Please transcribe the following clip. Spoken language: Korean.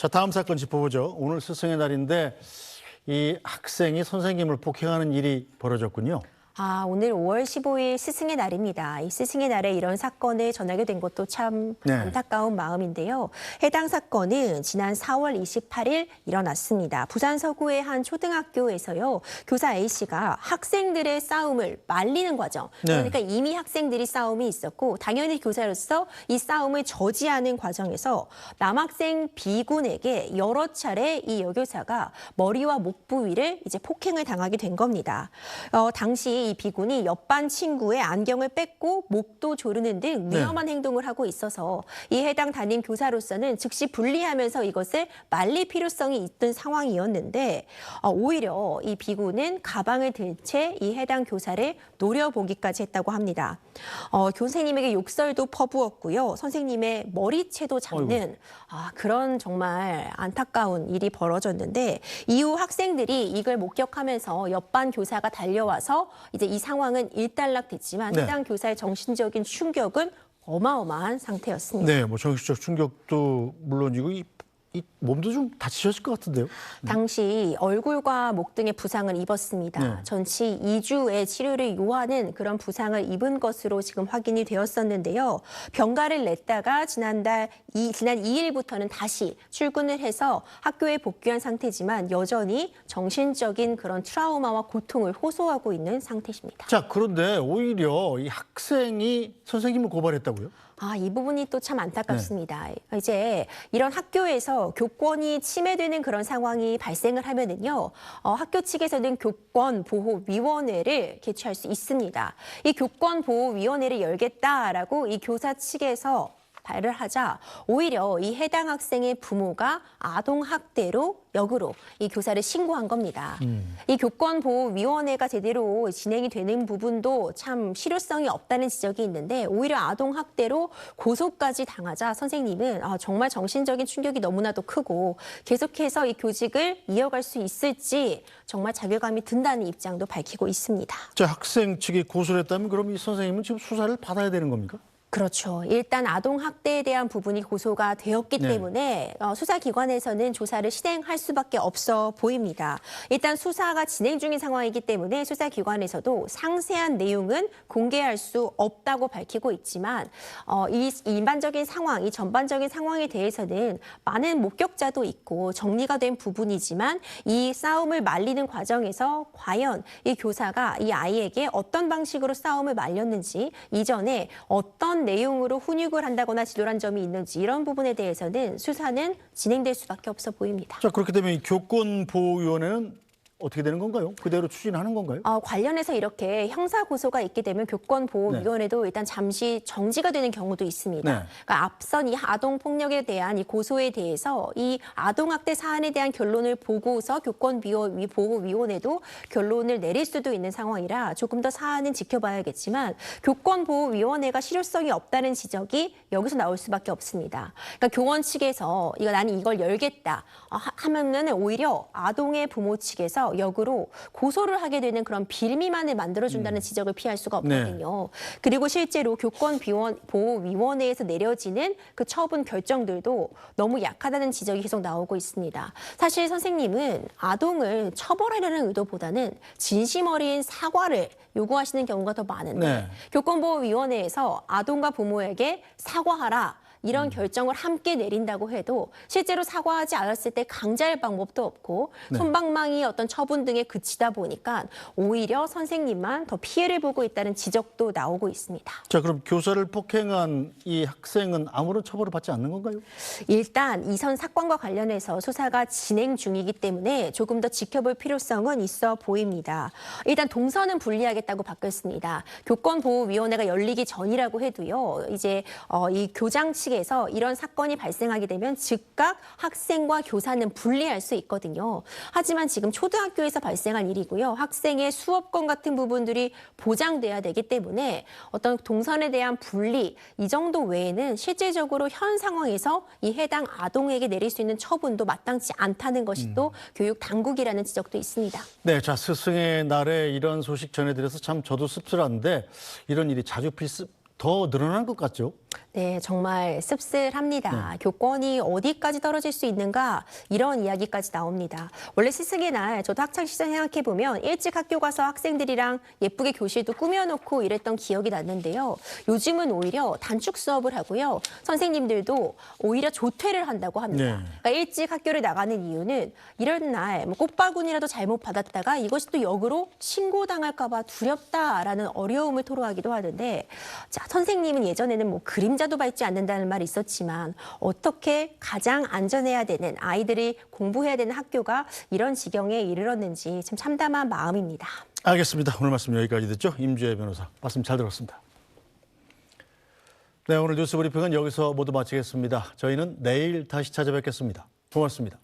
자, 다음 사건 짚어보죠. 오늘 스승의 날인데 이 학생이 선생님을 폭행하는 일이 벌어졌군요. 오늘 5월 15일 스승의 날입니다. 이 스승의 날에 이런 사건을 전하게 된 것도 참 안타까운 마음인데요. 해당 사건은 지난 4월 28일 일어났습니다. 부산 서구의 한 초등학교에서요. 교사 A씨가 학생들의 싸움을 말리는 과정. 그러니까 이미 학생들이 싸움이 있었고 당연히 교사로서 이 싸움을 저지하는 과정에서 남학생 B군에게 여러 차례 이 여교사가 머리와 목 부위를 이제 폭행을 당하게 된 겁니다. 당시 이 B군이 옆반 친구의 안경을 뺏고 목도 조르는 등 위험한 행동을 하고 있어서 이 해당 담임 교사로서는 즉시 분리하면서 이것을 말릴 필요성이 있던 상황이었는데 오히려 이 B군은 가방을 든 채 이 해당 교사를 노려보기까지 했다고 합니다. 교수님에게 욕설도 퍼부었고요. 선생님의 머리채도 잡는 그런 정말 안타까운 일이 벌어졌는데 이후 학생들이 이걸 목격하면서 옆반 교사가 달려와서 이제 이 상황은 일단락됐지만 해당 교사의 정신적인 충격은 어마어마한 상태였습니다. 네, 뭐 정신적 충격도 물론이고 이 몸도 좀 다치셨을 것 같은데요. 당시 얼굴과 목 등의 부상을 입었습니다. 전치 2주의 치료를 요하는 그런 부상을 입은 것으로 지금 확인이 되었었는데요. 병가를 냈다가 지난 2일부터는 다시 출근을 해서 학교에 복귀한 상태지만 여전히 정신적인 그런 트라우마와 고통을 호소하고 있는 상태입니다. 자, 그런데 오히려 이 학생이 선생님을 고발했다고요? 이 부분이 또 참 안타깝습니다. 이제 이런 학교에서 교권이 침해되는 그런 상황이 발생을 하면은요, 학교 측에서는 교권보호위원회를 개최할 수 있습니다. 이 교권보호위원회를 열겠다라고 이 교사 측에서 발을 하자 오히려 이 해당 학생의 부모가 아동학대로 역으로 이 교사를 신고한 겁니다. 이 교권보호위원회가 제대로 진행이 되는 부분도 참 실효성이 없다는 지적이 있는데 오히려 아동학대로 고소까지 당하자 선생님은 정말 정신적인 충격이 너무나도 크고 계속해서 이 교직을 이어갈 수 있을지 정말 자괴감이 든다는 입장도 밝히고 있습니다. 자, 학생 측이 고소를 했다면 그럼 이 선생님은 지금 수사를 받아야 되는 겁니까? 그렇죠. 일단 아동학대에 대한 부분이 고소가 되었기 때문에 수사기관에서는 조사를 실행할 수밖에 없어 보입니다. 일단 수사가 진행 중인 상황이기 때문에 수사기관에서도 상세한 내용은 공개할 수 없다고 밝히고 있지만 이 일반적인 상황, 이 전반적인 상황에 대해서는 많은 목격자도 있고 정리가 된 부분이지만 이 싸움을 말리는 과정에서 과연 이 교사가 이 아이에게 어떤 방식으로 싸움을 말렸는지 이전에 어떤 내용으로 훈육을 한다거나 지도한 점이 있는지 이런 부분에 대해서는 수사는 진행될 수밖에 없어 보입니다. 자, 그렇게 되면 이 교권보호위원회는 어떻게 되는 건가요? 그대로 추진하는 건가요? 관련해서 이렇게 형사 고소가 있게 되면 교권보호위원회도 일단 잠시 정지가 되는 경우도 있습니다. 그러니까 앞선 이 아동 폭력에 대한 이 고소에 대해서 이 아동학대 사안에 대한 결론을 보고서 교권보호위원회도 결론을 내릴 수도 있는 상황이라 조금 더 사안은 지켜봐야겠지만 교권보호위원회가 실효성이 없다는 지적이 여기서 나올 수밖에 없습니다. 그러니까 교원 측에서 나는 이걸 열겠다 하면은 오히려 아동의 부모 측에서 역으로 고소를 하게 되는 그런 빌미만을 만들어준다는 지적을 피할 수가 없거든요. 그리고 실제로 교권보호위원회에서 내려지는 그 처분 결정들도 너무 약하다는 지적이 계속 나오고 있습니다. 사실 선생님은 아동을 처벌하려는 의도보다는 진심 어린 사과를 요구하시는 경우가 더 많은데 교권보호위원회에서 아동과 부모에게 사과하라. 이런 결정을 함께 내린다고 해도 실제로 사과하지 않았을 때 강제할 방법도 없고 솜방망이 어떤 처분 등에 그치다 보니까 오히려 선생님만 더 피해를 보고 있다는 지적도 나오고 있습니다. 자, 그럼 교사를 폭행한 이 학생은 아무런 처벌을 받지 않는 건가요? 일단 이선 사건과 관련해서 수사가 진행 중이기 때문에 조금 더 지켜볼 필요성은 있어 보입니다. 일단 동선은 분리하겠다고 바뀌었습니다. 교권보호위원회가 열리기 전이라고 해도요. 이제 이 교장 측에서 이런 사건이 발생하게 되면 즉각 학생과 교사는 분리할 수 있거든요. 하지만 지금 초등학교에서 발생한 일이고요. 학생의 수업권 같은 부분들이 보장돼야 되기 때문에 어떤 동선에 대한 분리 이 정도 외에는 실질적으로 현 상황에서 이 해당 아동에게 내릴 수 있는 처분도 마땅치 않다는 것이 또 교육 당국이라는 지적도 있습니다. 네, 자, 스승의 날에 이런 소식 전해드려서 참 저도 씁쓸한데 이런 일이 자주 더 늘어난 것 같죠? 네, 정말 씁쓸합니다. 교권이 어디까지 떨어질 수 있는가 이런 이야기까지 나옵니다. 원래 스승의 날 저도 학창 시절 생각해 보면 일찍 학교 가서 학생들이랑 예쁘게 교실도 꾸며놓고 이랬던 기억이 났는데요. 요즘은 오히려 단축 수업을 하고요. 선생님들도 오히려 조퇴를 한다고 합니다. 네. 그러니까 일찍 학교를 나가는 이유는 이런 날 꽃바구니라도 잘못 받았다가 이것이 또 역으로 신고당할까 봐 두렵다라는 어려움을 토로하기도 하는데, 자, 선생님은 예전에는 뭐 그림자도 밟지 않는다는 말이 있었지만 어떻게 가장 안전해야 되는 아이들이 공부해야 되는 학교가 이런 지경에 이르렀는지 참 참담한 마음입니다. 알겠습니다. 오늘 말씀 여기까지 듣죠. 임주혜 변호사 말씀 잘 들었습니다. 네, 오늘 뉴스 브리핑은 여기서 모두 마치겠습니다. 저희는 내일 다시 찾아뵙겠습니다. 고맙습니다.